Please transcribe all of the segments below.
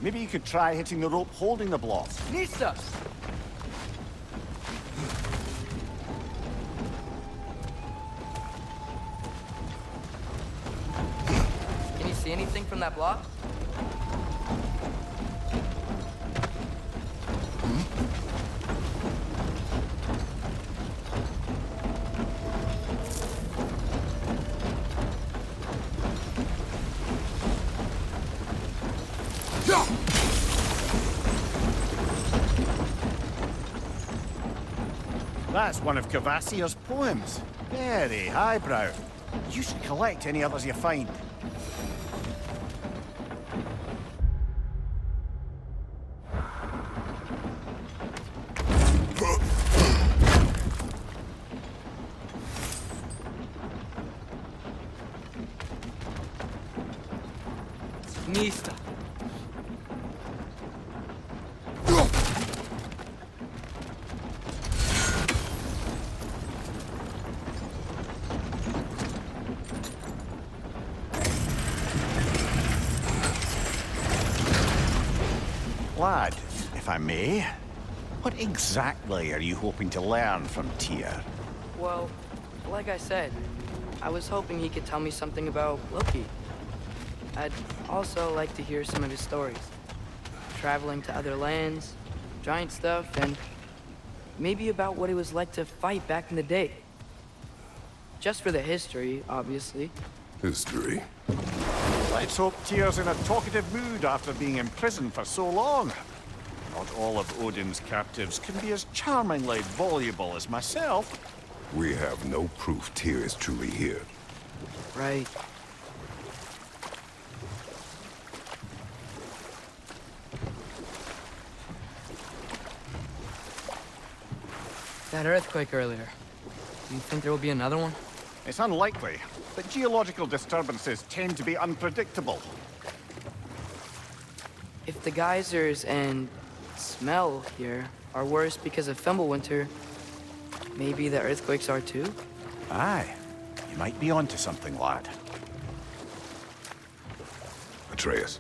Maybe you could try hitting the rope holding the block. Nista! Can you see anything from that block? That's one of Kvasir's poems. Very highbrow. You should collect any others you find. Nista. Lad, if I may, what exactly are you hoping to learn from Tyr? Well, like I said, I was hoping he could tell me something about Loki. I'd also like to hear some of his stories. Traveling to other lands, giant stuff, and maybe about what it was like to fight back in the day. Just for the history, obviously. History? Let's hope Tyr's in a talkative mood after being in prison for so long. Not all of Odin's captives can be as charmingly voluble as myself. We have no proof Tyr is truly here. Right. That earthquake earlier. Do you think there will be another one? It's unlikely, but geological disturbances tend to be unpredictable. If the geysers and smell here are worse because of Fimbulwinter, maybe the earthquakes are too? Aye, you might be onto something, lad. Atreus,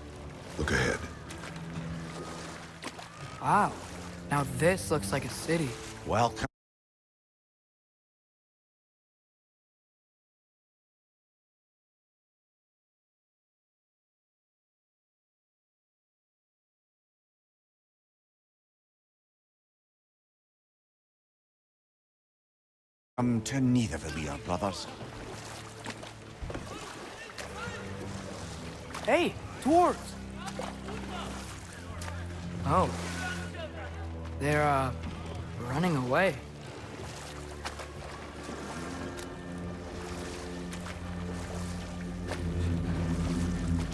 look ahead. Wow. Now this looks like a city. Welcome. To neither of we are brothers. Hey, dwarves! Oh. They're, running away.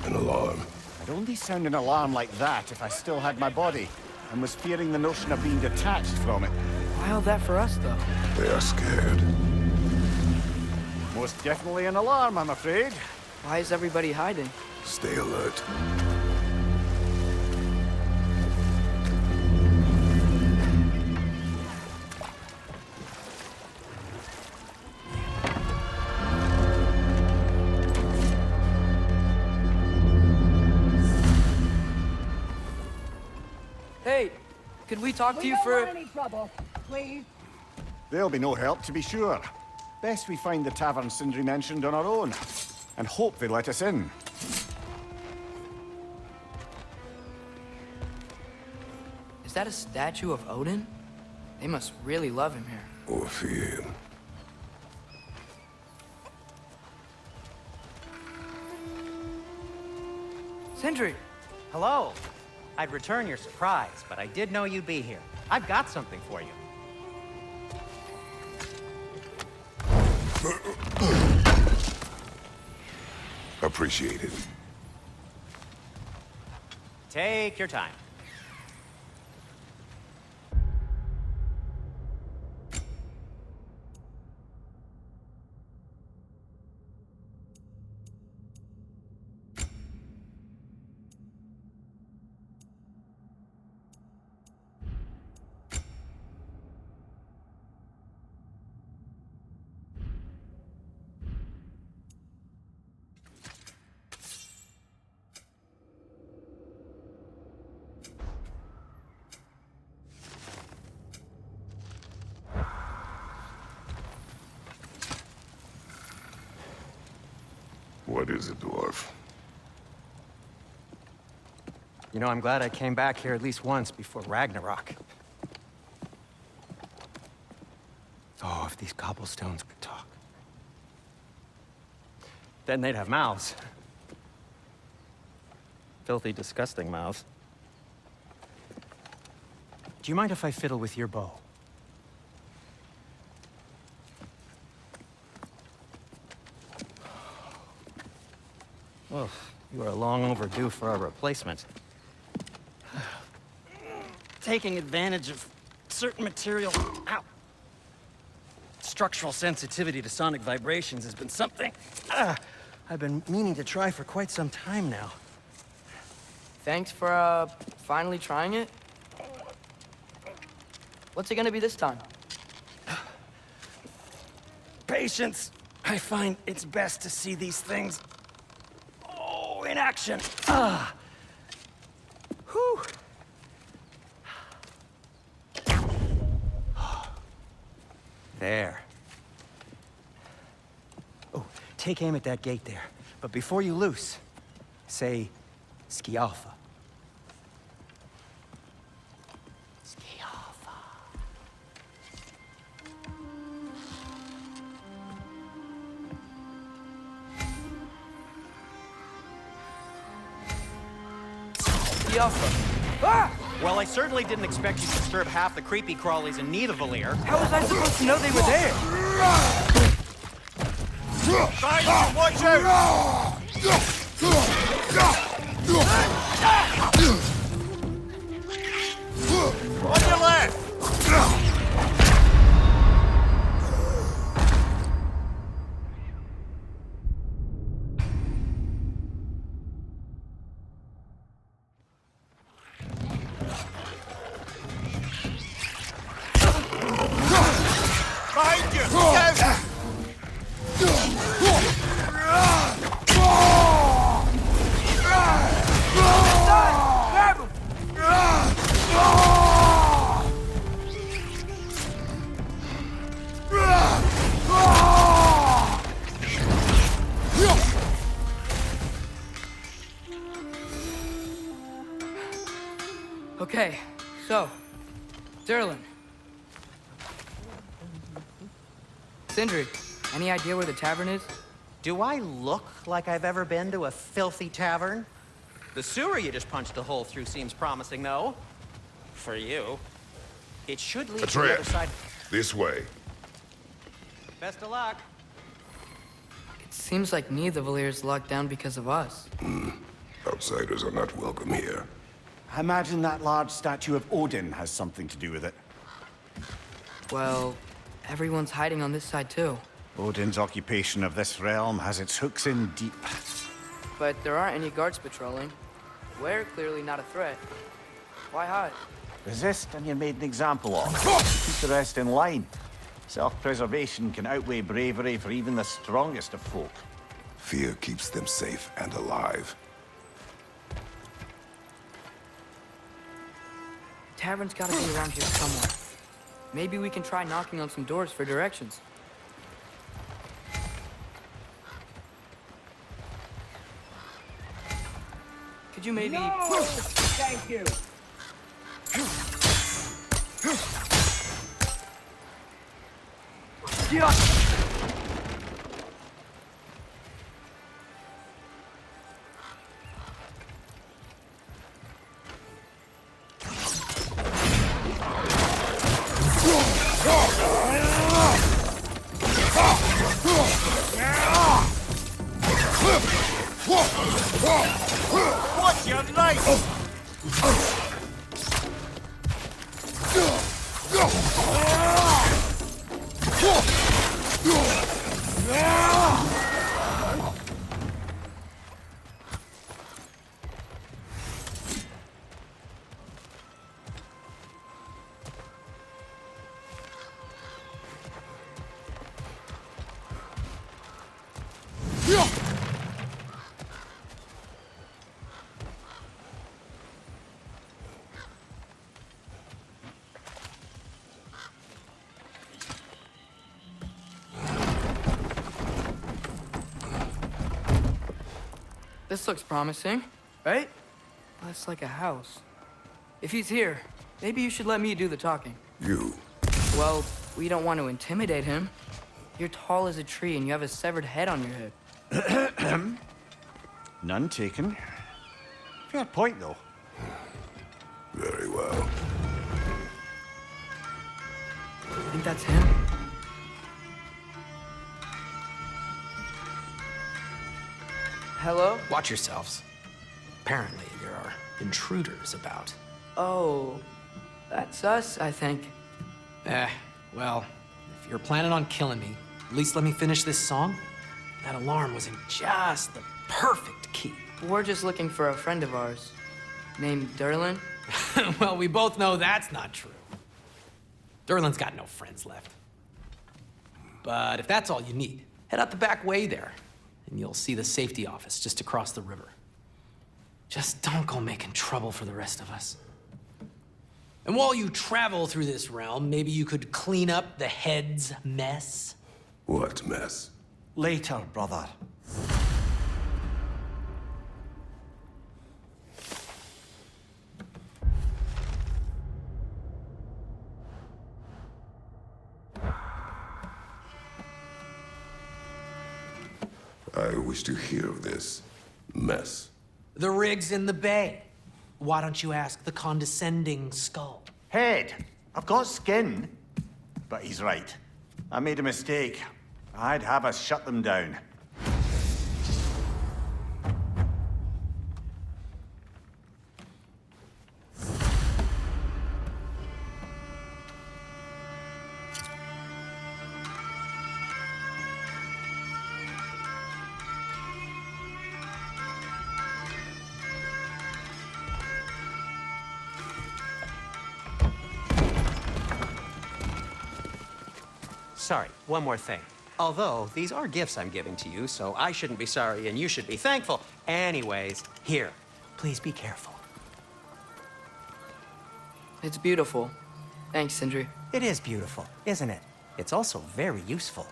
An alarm. I'd only sound an alarm like that if I still had my body, and was fearing the notion of being detached from it. Wild that for us, though. They are scared. Most definitely an alarm, I'm afraid. Why is everybody hiding? Stay alert. Hey, could we talk to you for... any trouble, please. There'll be no help, to be sure. Best we find the tavern Sindri mentioned on our own, and hope they let us in. Is that a statue of Odin? They must really love him here. Or fear him. Sindri! Hello. I'd return your surprise, but I did know you'd be here. I've got something for you. Appreciate it. Take your time. What is it, dwarf? You know, I'm glad I came back here at least once before Ragnarok. Oh, if these cobblestones could talk. Then they'd have mouths. Filthy, disgusting mouths. Do you mind if I fiddle with your bow? Well, you are long overdue for a replacement. Taking advantage of certain material... Ow! Structural sensitivity to sonic vibrations has been something I've been meaning to try for quite some time now. Thanks for, finally trying it. What's it gonna be this time? Patience. I find it's best to see these things... Oh, in action. Whew. There. Oh, take aim at that gate there. But before you loose, say, Skialfa. Skialfa. Skialfa. Ah! Well, I certainly didn't expect you to disturb half the creepy crawlies in Nidavellir. How was I supposed to know they were there? Guys, watch out! On your left! Behind you! Go! Grab him! Okay, so, Durlin. Sindri, any idea where the tavern is? Do I look like I've ever been to a filthy tavern? The sewer you just punched a hole through seems promising, though. For you. It should lead to the other Atreus, side. this way. Best of luck. It seems like Nidavellir is locked down because of us. Outsiders are not welcome here. I imagine that large statue of Odin has something to do with it. Well, everyone's hiding on this side too. Odin's occupation of this realm has its hooks in deep. But there aren't any guards patrolling. We're clearly not a threat. Why hide? Resist and you're made an example of. Keep the rest in line. Self-preservation can outweigh bravery for even the strongest of folk. Fear keeps them safe and alive. Tavern's gotta be around here somewhere. Maybe we can try knocking on some doors for directions. Could you maybe... No! Thank you. Yeah. What's your knife? This looks promising, right? That's like a house. If he's here, maybe you should let me do the talking. You. Well, we don't want to intimidate him. You're tall as a tree and you have a severed head on your head. None taken. Fair point, though. Very well. I think that's him. Hello? Watch yourselves. Apparently, there are intruders about. Oh, that's us, I think. Well, if you're planning on killing me, at least let me finish this song. That alarm was in just the perfect key. We're just looking for a friend of ours named Durlin. Well, we both know that's not true. Durlin's got no friends left. But if that's all you need, head out the back way there, and you'll see the safety office just across the river. Just don't go making trouble for the rest of us. And while you travel through this realm, maybe you could clean up the head's mess. What mess? Later, brother. I wish to hear of this mess. The rig's in the bay. Why don't you ask the condescending skull? Head. I've got skin. But he's right. I made a mistake. I'd have us shut them down. Sorry, one more thing. Although, these are gifts I'm giving to you, so I shouldn't be sorry and you should be thankful. Anyways, here, please be careful. It's beautiful. Thanks, Sindri. It is beautiful, isn't it? It's also very useful.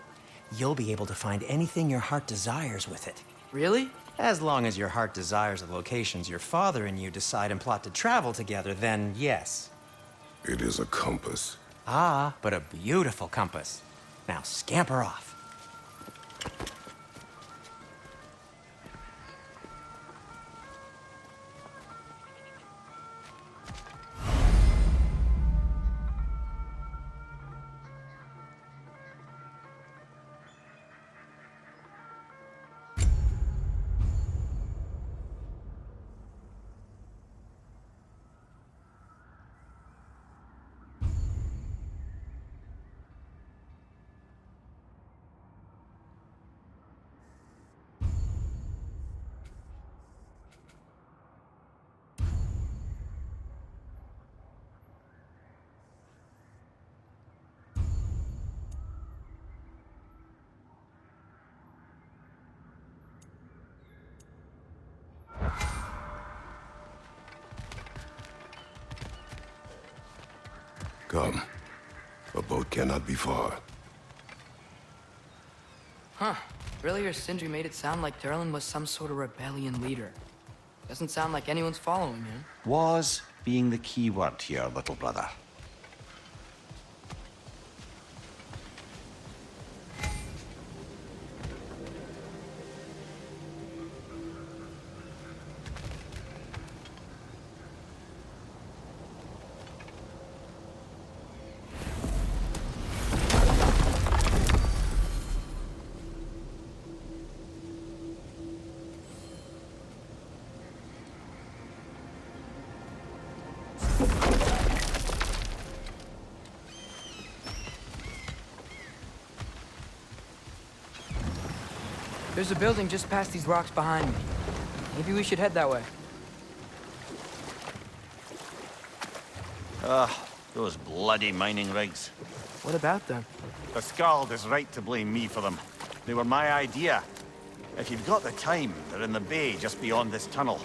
You'll be able to find anything your heart desires with it. Really? As long as your heart desires the locations your father and you decide and plot to travel together, then yes. It is a compass. Ah, but a beautiful compass. Now scamper off. Come. A boat cannot be far. Huh. Earlier, Sindri made it sound like Durlin was some sort of rebellion leader. Doesn't sound like anyone's following him. Was being the key word here, little brother. There's a building just past these rocks behind me. Maybe we should head that way. Those bloody mining rigs. What about them? The Skald is right to blame me for them. They were my idea. If you've got the time, they're in the bay just beyond this tunnel.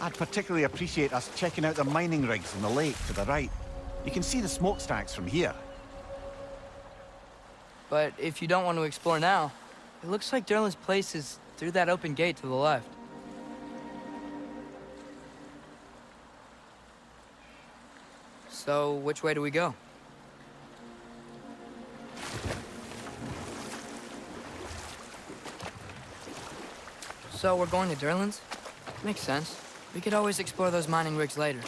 I'd particularly appreciate us checking out the mining rigs in the lake to the right. You can see the smokestacks from here. But if you don't want to explore now, it looks like Durlin's place is through that open gate to the left. So, which way do we go? So, we're going to Durlin's? Makes sense. We could always explore those mining rigs later.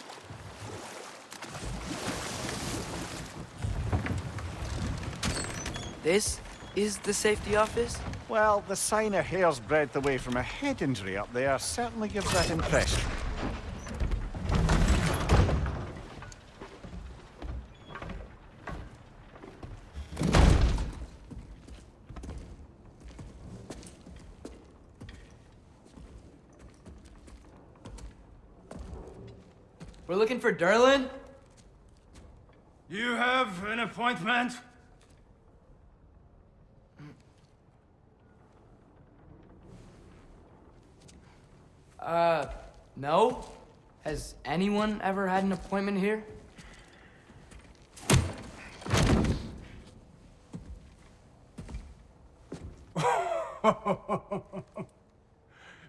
This is the safety office? Well, the sign a hair's breadth away from a head injury up there certainly gives that impression. We're looking for Durlin? You have an appointment? No? Has anyone ever had an appointment here?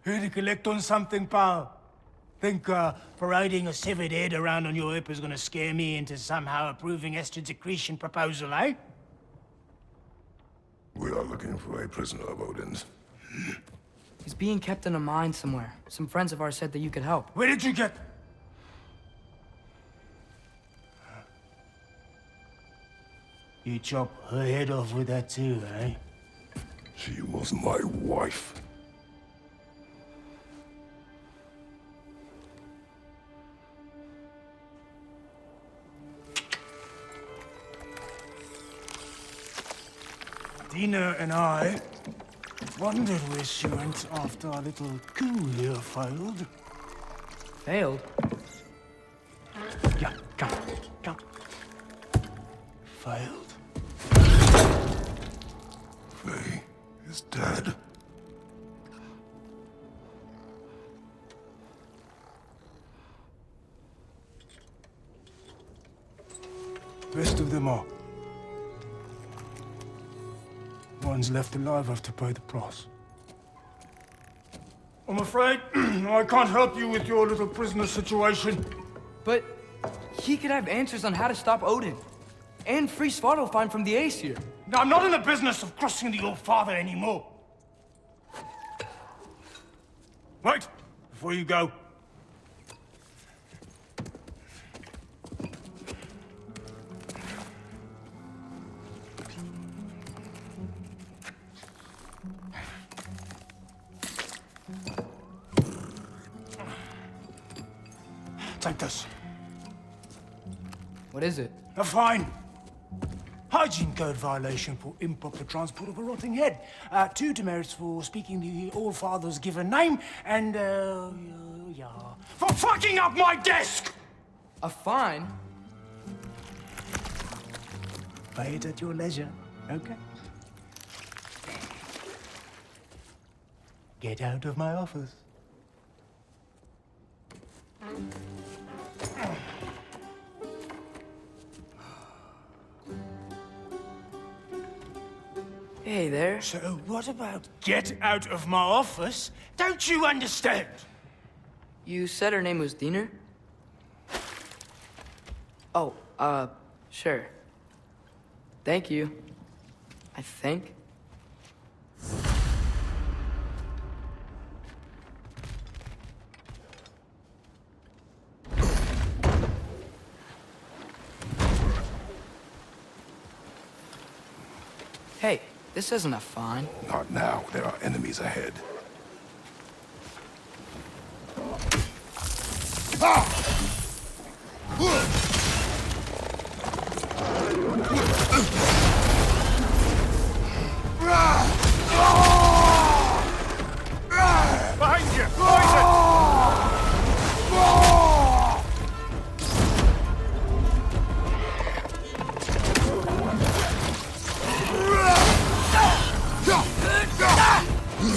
Here to collect on something, pal? Think parading a severed head around on your hip is gonna scare me into somehow approving Esther's accretion proposal, eh? We are looking for a prisoner of Odin's. He's being kept in a mine somewhere. Some friends of ours said that you could help. Where did you get... You chop her head off with that too, eh? She was my wife. Dina and I wondered where she went after our little coup here failed. Failed? Yeah, come. Failed. Faye is dead. Rest of them are. Ones left alive have to pay the price. I'm afraid I can't help you with your little prisoner situation. But he could have answers on how to stop Odin. And free Svartalfheim from the Aesir. Now, I'm not in the business of crossing the old father anymore. Wait, before you go. Take this. What is it? A fine. Hygiene code violation for improper transport of a rotting head. 2 demerits for speaking the All-Father's given name, and, yeah. For fucking up my desk! A fine? Pay it at your leisure, okay? Get out of my office. Hey there. So what about get out of my office? Don't you understand? You said her name was Diener? Oh, sure. Thank you. I think. Hey, this isn't a fine. Not now. There are enemies ahead. Behind you! Poison!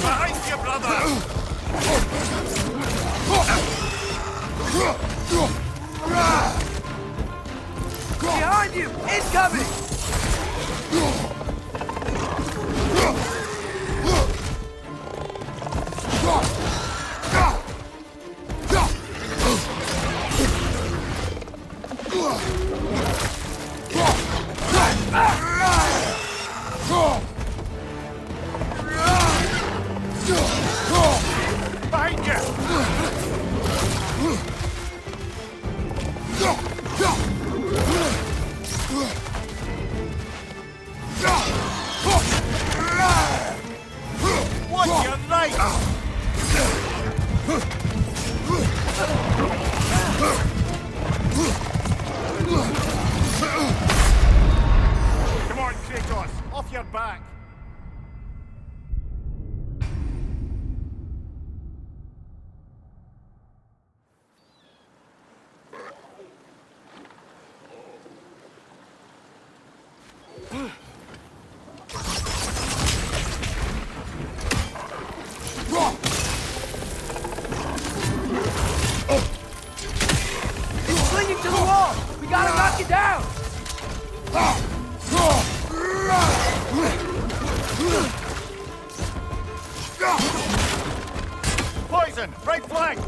Behind you, brother! Behind you! Incoming! Behind you! Watch your right! Come on, Kratos! Off your back! It's clinging to the wall! We gotta knock it down! Poison! Right flank!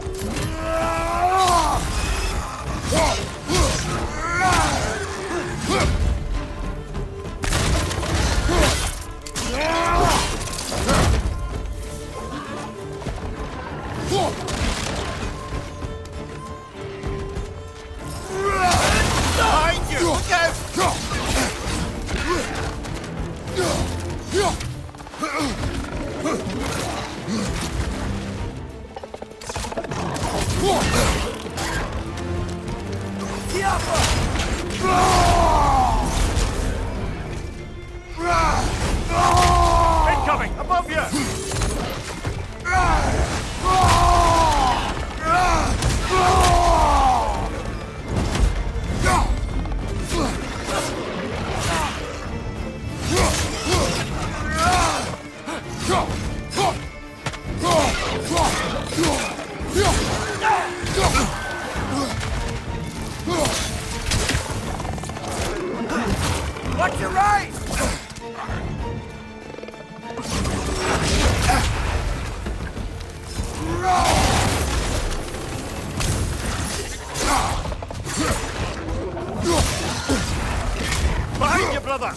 Behind you! Look out! Incoming! Above you! Watch your right! Behind you, brother!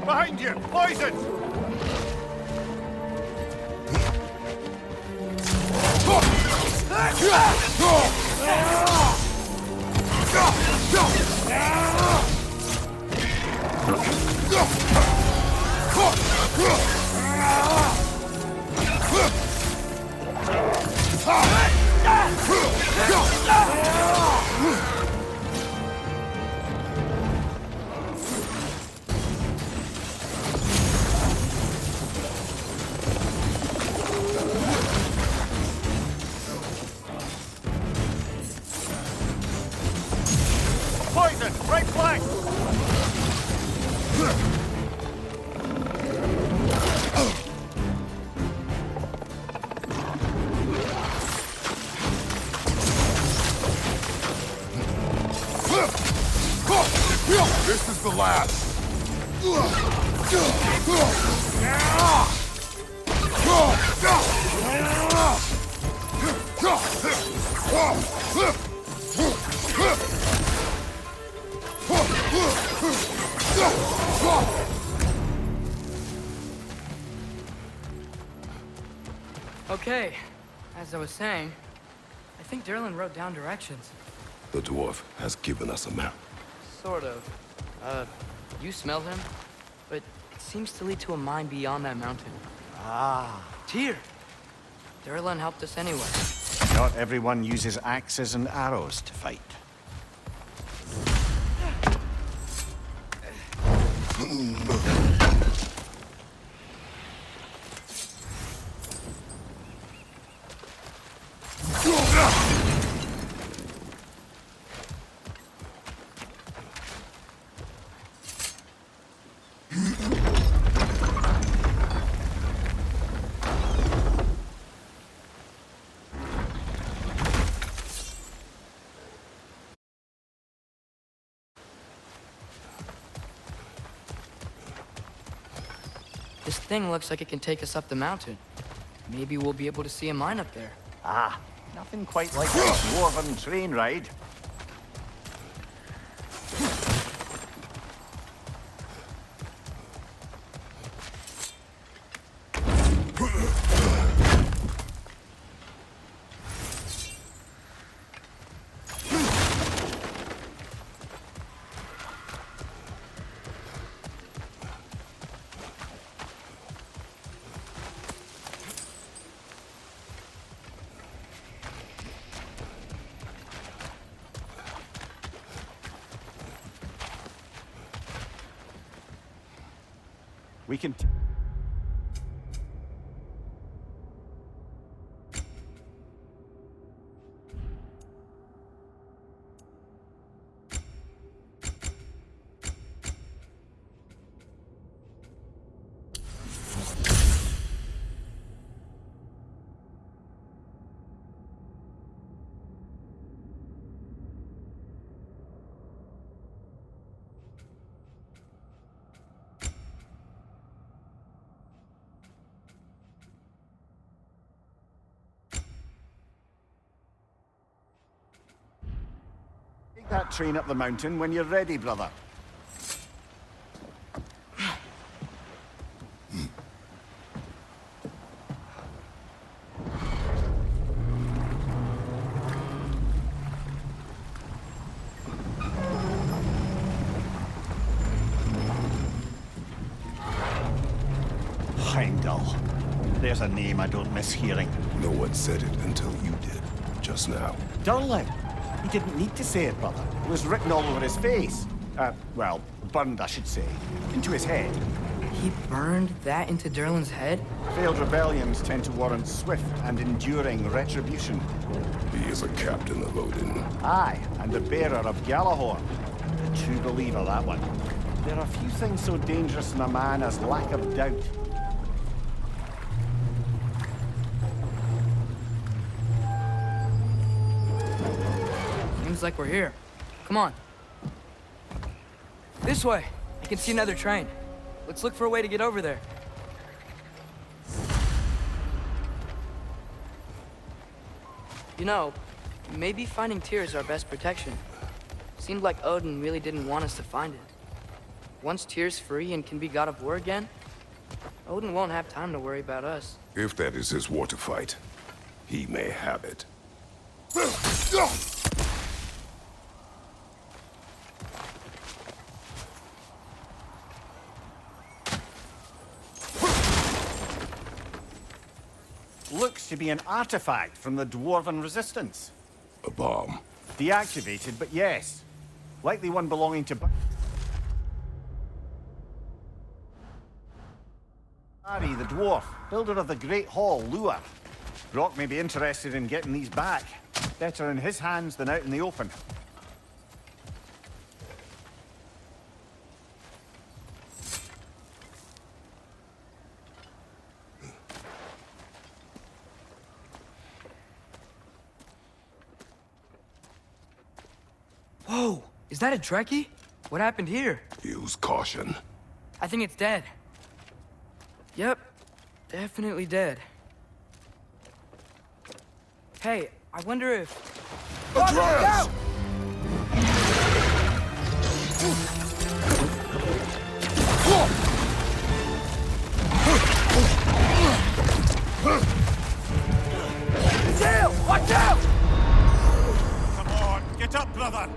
Behind you! Poison! Poison! Right flank! This is the last. Okay, as I was saying, I think Derlin wrote down directions. The dwarf has given us a map. Sort of. You smell him? But it seems to lead to a mine beyond that mountain. Ah, Tyr! Durlin helped us anyway. Not everyone uses axes and arrows to fight. This thing looks like it can take us up the mountain. Maybe we'll be able to see a mine up there. Ah, nothing quite like a dwarven train ride. We can... Take that train up the mountain when you're ready, brother. Heimdall. There's a name I don't miss hearing. No one said it until you did, just now. Durlin. He didn't need to say it, brother. It was written all over his face. Well, burned, I should say. Into his head. He burned that into Durlin's head? Failed rebellions tend to warrant swift and enduring retribution. He is a captain of Odin. Aye, and the bearer of Galahorn. A true believer, that one. There are few things so dangerous in a man as lack of doubt. Seems like we're here. Come on. This way. I can see another train. Let's look for a way to get over there. You know, maybe finding Tyr is our best protection. Seemed like Odin really didn't want us to find it. Once Tyr's free and can be god of war again, Odin won't have time to worry about us. If that is his war to fight, he may have it. Looks to be an artifact from the Dwarven Resistance. A bomb. Deactivated, but yes. Likely one belonging to... Ari, the dwarf, builder of the Great Hall, Lure. Brock may be interested in getting these back. Better in his hands than out in the open. Whoa! Is that a Trekkie? What happened here? Use caution. I think it's dead. Yep. Definitely dead. Hey, I wonder if... Atreus! Sail! Watch out! Come on, get up, brother!